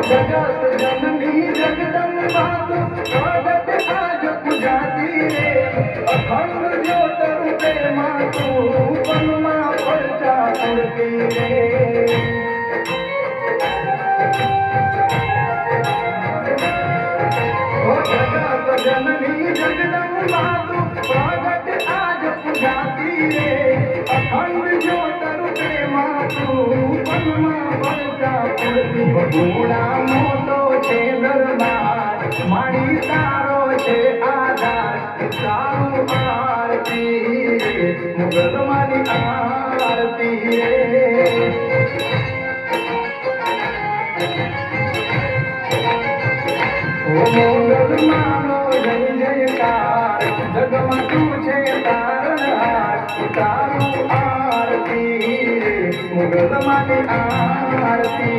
जगत जननी जगदम्बा तू स्वागत आज पूजाती रे अखंड ज्योत रूपे मां तू पनमा परचा उड़ती रे ओ जगत जननी जगदम्बा तू स्वागत आज पूजाती रे अखंड ज्योत रूपे मां तू पनमा परचा उड़ती बबूड़ा मोटो छे दरबार माड़ी तारो छे आधार तारू आरती मुगल मानी आरती ओ मुगल मानो जय जयकार जगमा तू छे तारनहार तारू आरती मुगल मानी आरती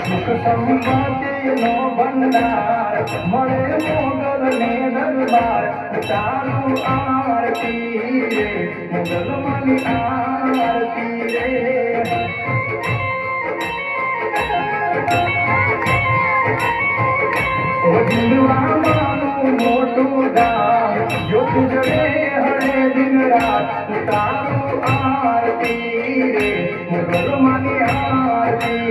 सुख संपत्ति नो भंडार मळे मोगल ने दरबार तारू आरती रे मोगल मानी आरती रे ओ जिंदवा मानु मोटू धाम जो तुझे हरे दिन रात तारू आरती रे मोगल मानी आरती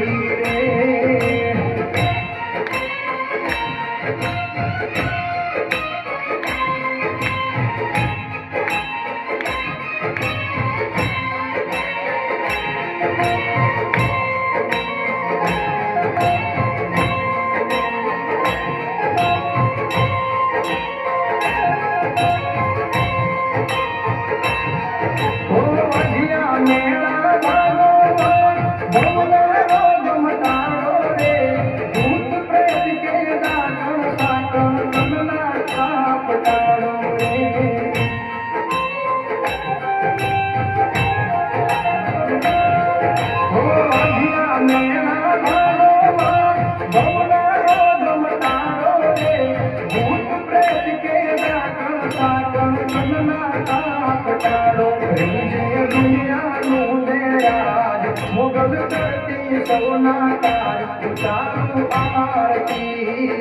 मुगल करती सोना तार तारू आरती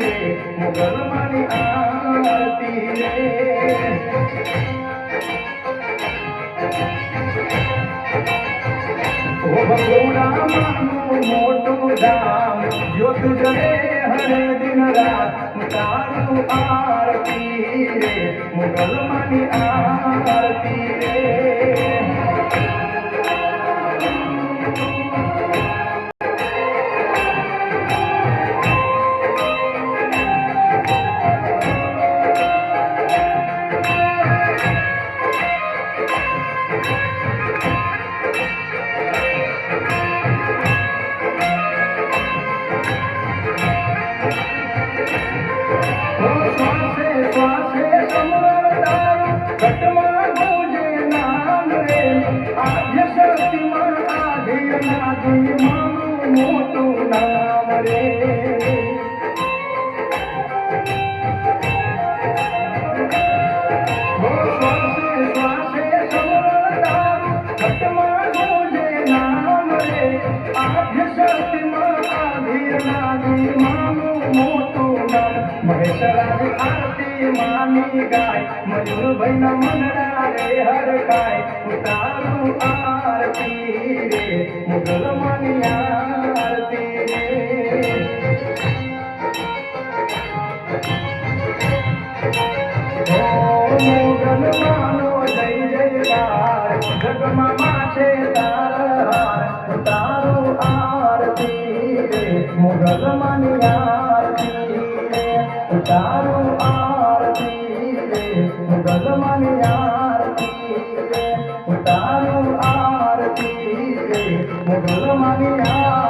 रे मुगल मानी आरती रे ओ बबूड़ा मानो मोटू धाम जो तुझे हरे दिन रात तारू आरती रे मुगल मानी आरती रे मोटू नाम रे श्वासे श्वासे समरदार घटमा गोजे नाम रे आद्य शक्ति आधीर नादी मानु मोटू नाम महेशराज आरती मानी गाय मयूर भैन मनरा रे हर काय उतारू आरती रे मुगल मानी आरती रे ओ मुगल મોગલ માની